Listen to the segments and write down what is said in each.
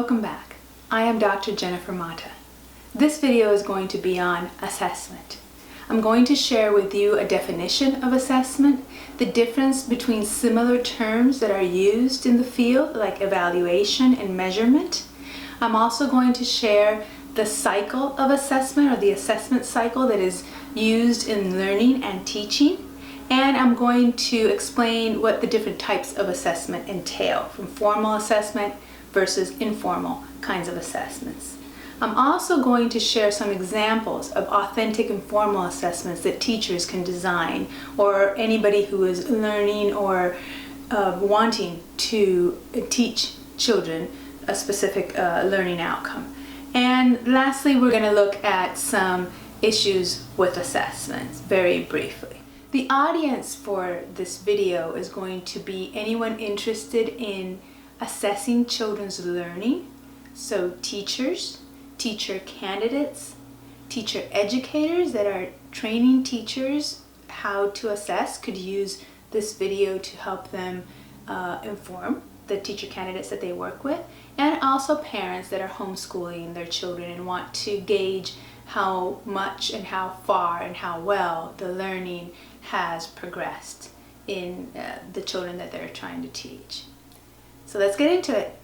Welcome back. I am Dr. Jennifer Mata. This video is going to be on assessment. I'm going to share with you a definition of assessment, the difference between similar terms that are used in the field like evaluation and measurement. I'm also going to share the cycle of assessment or the assessment cycle that is used in learning and teaching. And I'm going to explain what the different types of assessment entail, from formal assessment versus informal kinds of assessments. I'm also going to share some examples of authentic informal assessments that teachers can design, or anybody who is learning or wanting to teach children a specific learning outcome. And lastly, we're going to look at some issues with assessments very briefly. The audience for this video is going to be anyone interested in assessing children's learning, so teachers, teacher candidates, teacher educators that are training teachers how to assess could use this video to help them inform the teacher candidates that they work with, and also parents that are homeschooling their children and want to gauge how much and how far and how well the learning has progressed in the children that they're trying to teach. So let's get into it.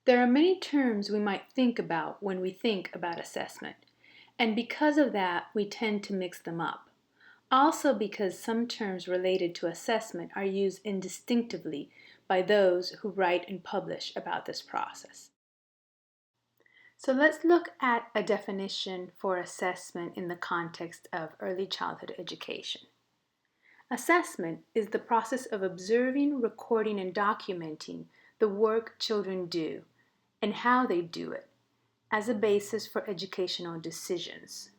There are many terms we might think about when we think about assessment, and because of that, we tend to mix them up. Also because some terms related to assessment are used indistinctively by those who write and publish about this process. So let's look at a definition for assessment in the context of early childhood education. Assessment is the process of observing, recording, and documenting the work children do and how they do it as a basis for educational decisions,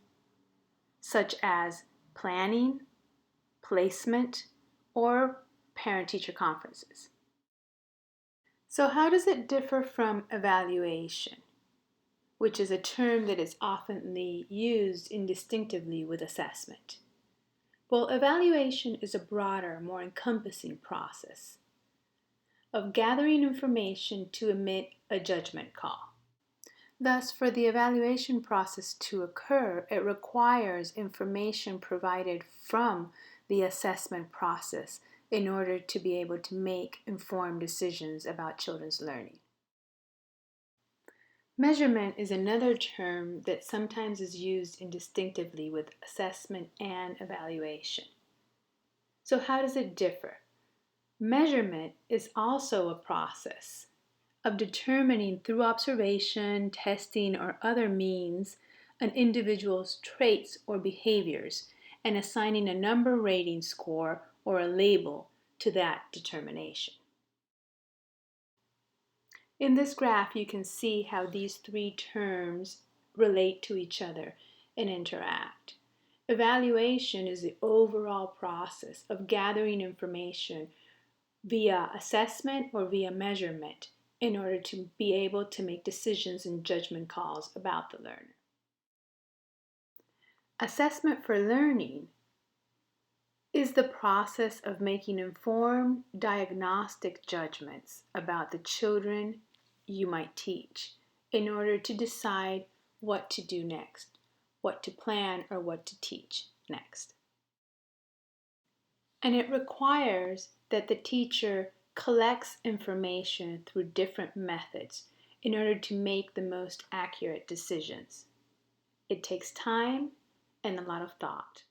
such as planning, placement, or parent-teacher conferences. So how does it differ from evaluation, which is a term that is often used indistinctively with assessment? Well, evaluation is a broader, more encompassing process of gathering information to emit a judgment call. Thus, for the evaluation process to occur, it requires information provided from the assessment process in order to be able to make informed decisions about children's learning. Measurement is another term that sometimes is used indistinctively with assessment and evaluation. So how does it differ? Measurement is also a process of determining through observation, testing, or other means an individual's traits or behaviors and assigning a number rating score or a label to that determination. In this graph, you can see how these three terms relate to each other and interact. Evaluation is the overall process of gathering information via assessment or via measurement in order to be able to make decisions and judgment calls about the learner. Assessment for learning is the process of making informed diagnostic judgments about the children you might teach in order to decide what to do next, what to plan or what to teach next. And it requires that the teacher collects information through different methods in order to make the most accurate decisions. It takes time and a lot of thought.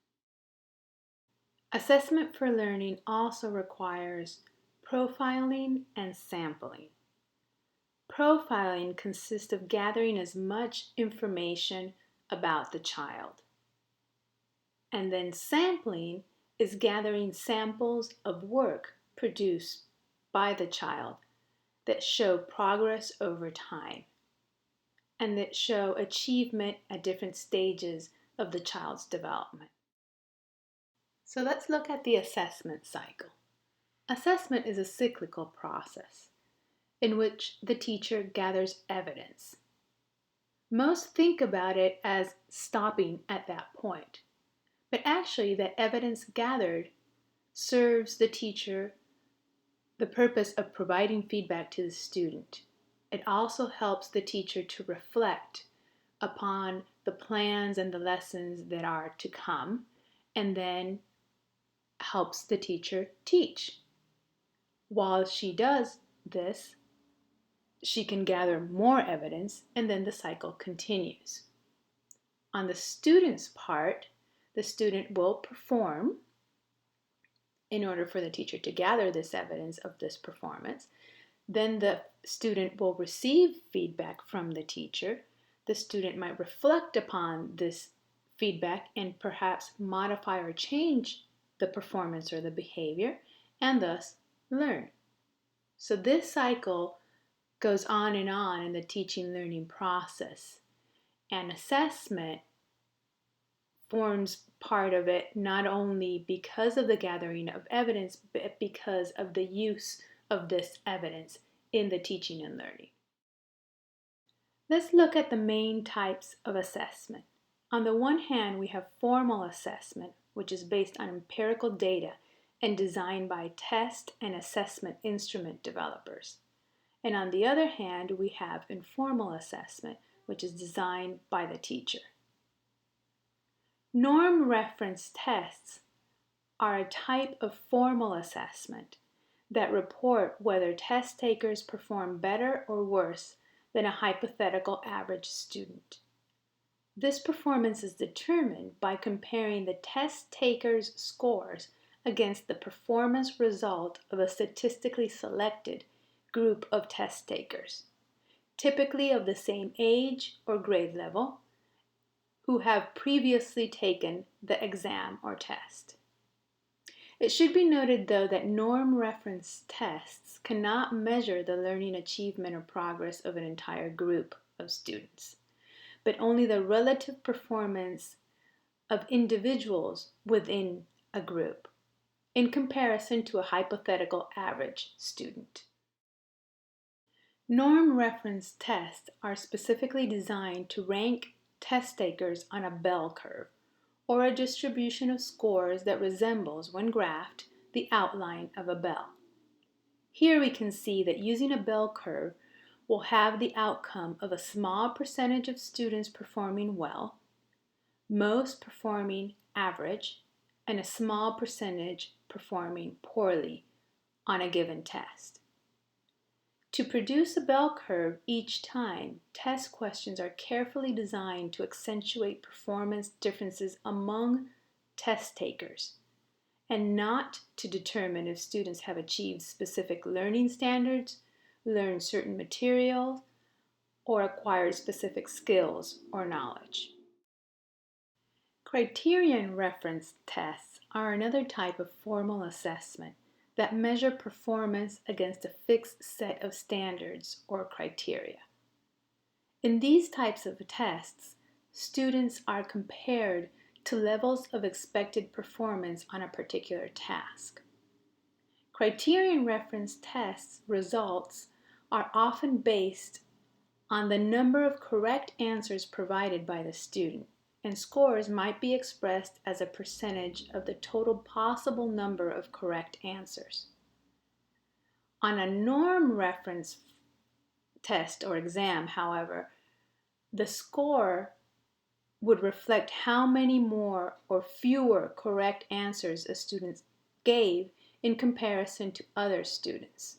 Assessment for learning also requires profiling and sampling. Profiling consists of gathering as much information about the child. And then sampling is gathering samples of work produced by the child that show progress over time and that show achievement at different stages of the child's development. So let's look at the assessment cycle. Assessment is a cyclical process in which the teacher gathers evidence. Most think about it as stopping at that point, but actually that evidence gathered serves the teacher the purpose of providing feedback to the student It also helps the teacher to reflect upon the plans and the lessons that are to come, and then helps the teacher teach. While she does this, she can gather more evidence, and then the cycle continues. On the student's part, the student will perform in order for the teacher to gather this evidence of this performance. Then the student will receive feedback from the teacher. The student might reflect upon this feedback and perhaps modify or change the performance or the behavior, and thus learn. So this cycle goes on in the teaching learning process. And assessment forms part of it not only because of the gathering of evidence, but because of the use of this evidence in the teaching and learning. Let's look at the main types of assessment. On the one hand, we have formal assessment, which is based on empirical data and designed by test and assessment instrument developers. And on the other hand, we have informal assessment, which is designed by the teacher. Norm reference tests are a type of formal assessment that report whether test takers perform better or worse than a hypothetical average student. This performance is determined by comparing the test takers' scores against the performance result of a statistically selected group of test takers, typically of the same age or grade level, who have previously taken the exam or test. It should be noted, though, that norm reference tests cannot measure the learning achievement or progress of an entire group of students, but only the relative performance of individuals within a group in comparison to a hypothetical average student. Norm reference tests are specifically designed to rank test takers on a bell curve, or a distribution of scores that resembles, when graphed, the outline of a bell. Here we can see that using a bell curve will have the outcome of a small percentage of students performing well, most performing average, and a small percentage performing poorly on a given test. To produce a bell curve each time, test questions are carefully designed to accentuate performance differences among test takers, and not to determine if students have achieved specific learning standards, learned certain materials, or acquired specific skills or knowledge. Criterion reference tests are another type of formal assessment that measure performance against a fixed set of standards or criteria. In these types of tests, students are compared to levels of expected performance on a particular task. Criterion reference tests results are often based on the number of correct answers provided by the student, and scores might be expressed as a percentage of the total possible number of correct answers. On a norm reference test or exam, however, the score would reflect how many more or fewer correct answers a student gave in comparison to other students.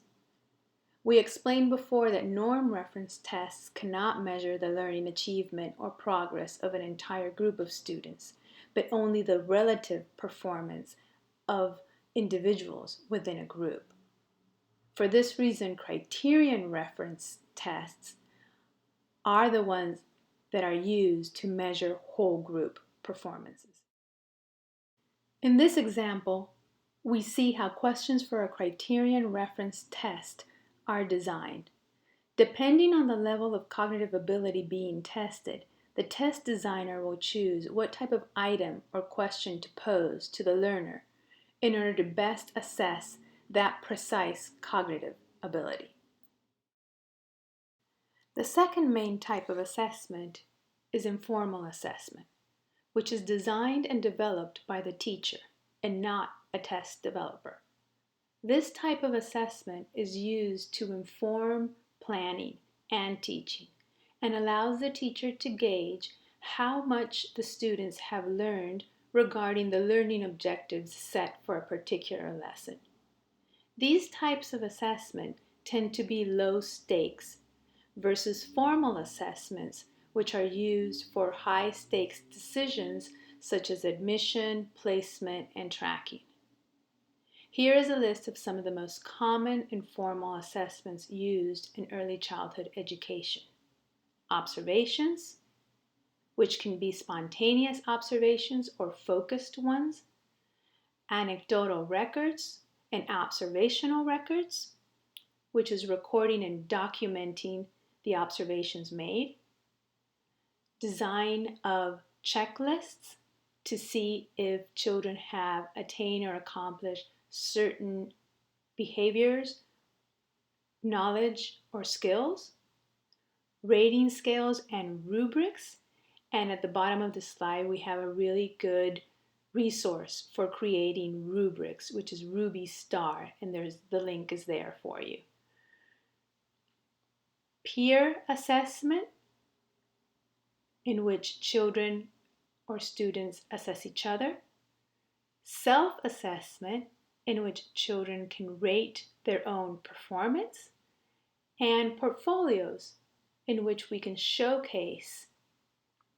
We explained before that norm reference tests cannot measure the learning achievement or progress of an entire group of students, but only the relative performance of individuals within a group. For this reason, criterion reference tests are the ones that are used to measure whole group performances. In this example, we see how questions for a criterion reference test are designed. Depending on the level of cognitive ability being tested, the test designer will choose what type of item or question to pose to the learner in order to best assess that precise cognitive ability. The second main type of assessment is informal assessment, which is designed and developed by the teacher and not a test developer. This type of assessment is used to inform planning and teaching, and allows the teacher to gauge how much the students have learned regarding the learning objectives set for a particular lesson. These types of assessment tend to be low stakes versus formal assessments, which are used for high stakes decisions such as admission, placement, and tracking. Here is a list of some of the most common informal assessments used in early childhood education. Observations, which can be spontaneous observations or focused ones. Anecdotal records and observational records, which is recording and documenting the observations made. Design of checklists to see if children have attained or accomplished certain behaviors, knowledge, or skills. Rating scales and rubrics. And at the bottom of the slide, we have a really good resource for creating rubrics, which is Ruby Star, and the link is there for you. Peer assessment, in which children or students assess each other. Self-assessment, in which children can rate their own performance. And portfolios, in which we can showcase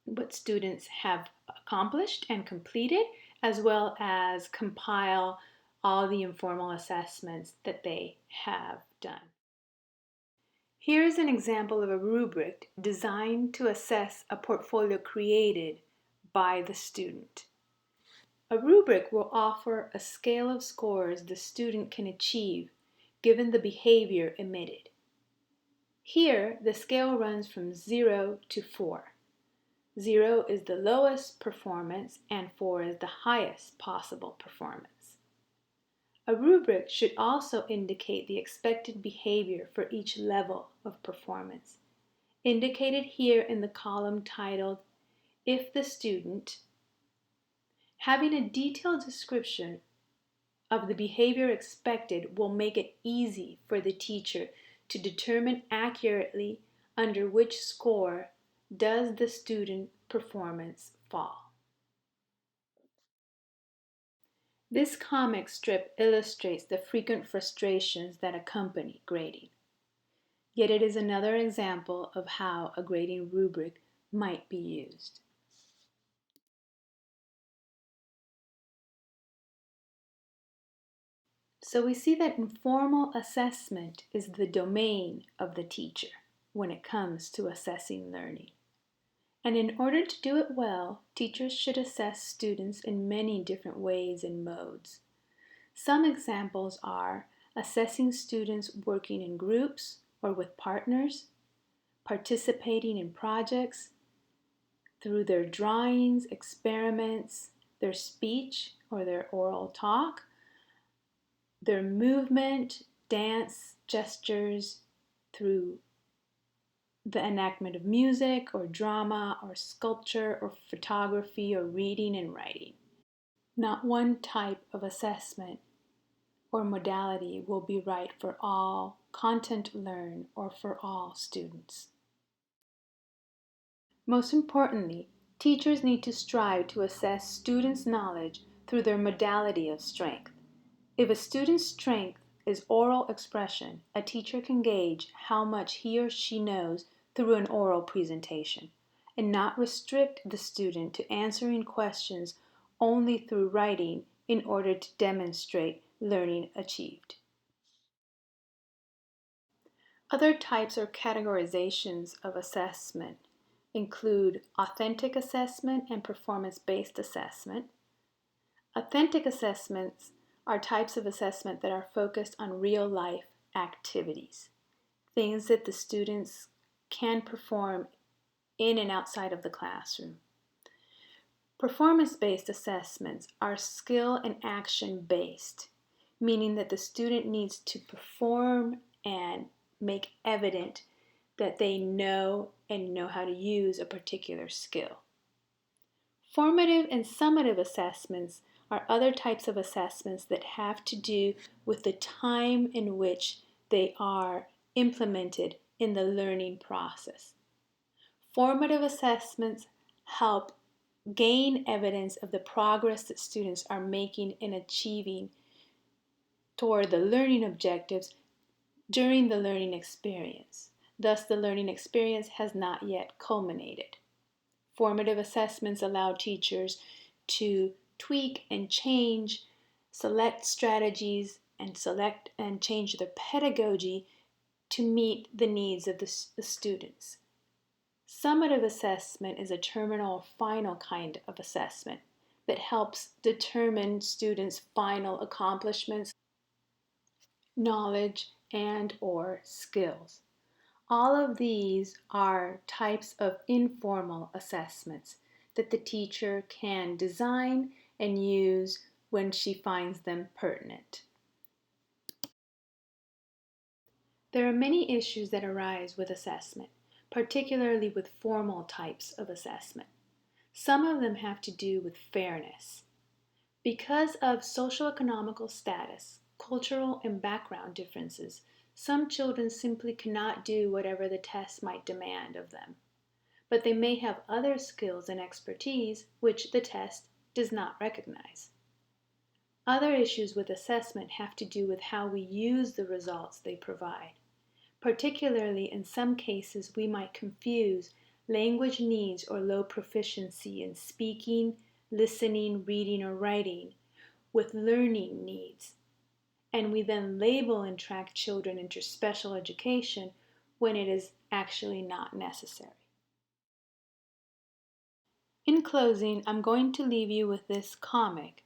what students have accomplished and completed, as well as compile all the informal assessments that they have done. Here is an example of a rubric designed to assess a portfolio created by the student. A rubric will offer a scale of scores the student can achieve given the behavior emitted. Here, the scale runs from 0 to 4. 0 is the lowest performance and 4 is the highest possible performance. A rubric should also indicate the expected behavior for each level of performance, indicated here in the column titled, If the Student. Having a detailed description of the behavior expected will make it easy for the teacher to determine accurately under which score does the student performance fall. This comic strip illustrates the frequent frustrations that accompany grading. Yet it is another example of how a grading rubric might be used. So we see that informal assessment is the domain of the teacher when it comes to assessing learning. And in order to do it well, teachers should assess students in many different ways and modes. Some examples are assessing students working in groups or with partners, participating in projects, through their drawings, experiments, their speech or their oral talk, their movement, dance, gestures, through the enactment of music or drama or sculpture or photography or reading and writing. Not one type of assessment or modality will be right for all content learned or for all students. Most importantly, teachers need to strive to assess students' knowledge through their modality of strength. If a student's strength is oral expression, a teacher can gauge how much he or she knows through an oral presentation, and not restrict the student to answering questions only through writing in order to demonstrate learning achieved. Other types or categorizations of assessment include authentic assessment and performance-based assessment. Authentic assessments are types of assessment that are focused on real-life activities, things that the students can perform in and outside of the classroom. Performance-based assessments are skill and action-based, meaning that the student needs to perform and make evident that they know how to use a particular skill. Formative and summative assessments are other types of assessments that have to do with the time in which they are implemented in the learning process. Formative assessments help gain evidence of the progress that students are making in achieving toward the learning objectives during the learning experience. Thus, the learning experience has not yet culminated. Formative assessments allow teachers to tweak and change, select strategies, and change their pedagogy to meet the needs of the students. Summative assessment is a terminal or final kind of assessment that helps determine students' final accomplishments, knowledge, and/or skills. All of these are types of informal assessments that the teacher can design and use when she finds them pertinent. There are many issues that arise with assessment, particularly with formal types of assessment. Some of them have to do with fairness. Because of socioeconomical status, cultural and background differences, some children simply cannot do whatever the test might demand of them, but they may have other skills and expertise which the test does not recognize. Other issues with assessment have to do with how we use the results they provide. Particularly in some cases, we might confuse language needs or low proficiency in speaking, listening, reading, or writing with learning needs, and we then label and track children into special education when it is actually not necessary. In closing, I'm going to leave you with this comic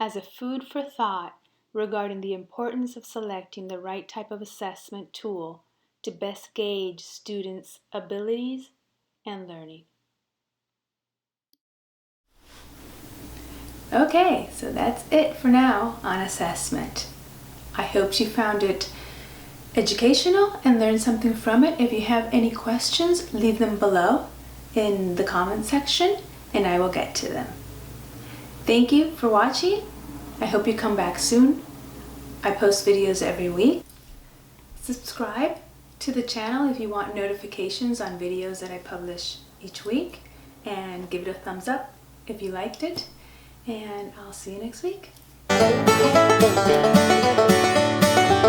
as a food for thought regarding the importance of selecting the right type of assessment tool to best gauge students' abilities and learning. Okay, so that's it for now on assessment. I hope you found it educational and learned something from it. If you have any questions, leave them below in the comment section and I will get to them. Thank you for watching. I hope you come back soon. I post videos every week. Subscribe to the channel if you want notifications on videos that I publish each week, and give it a thumbs up if you liked it, and I'll see you next week.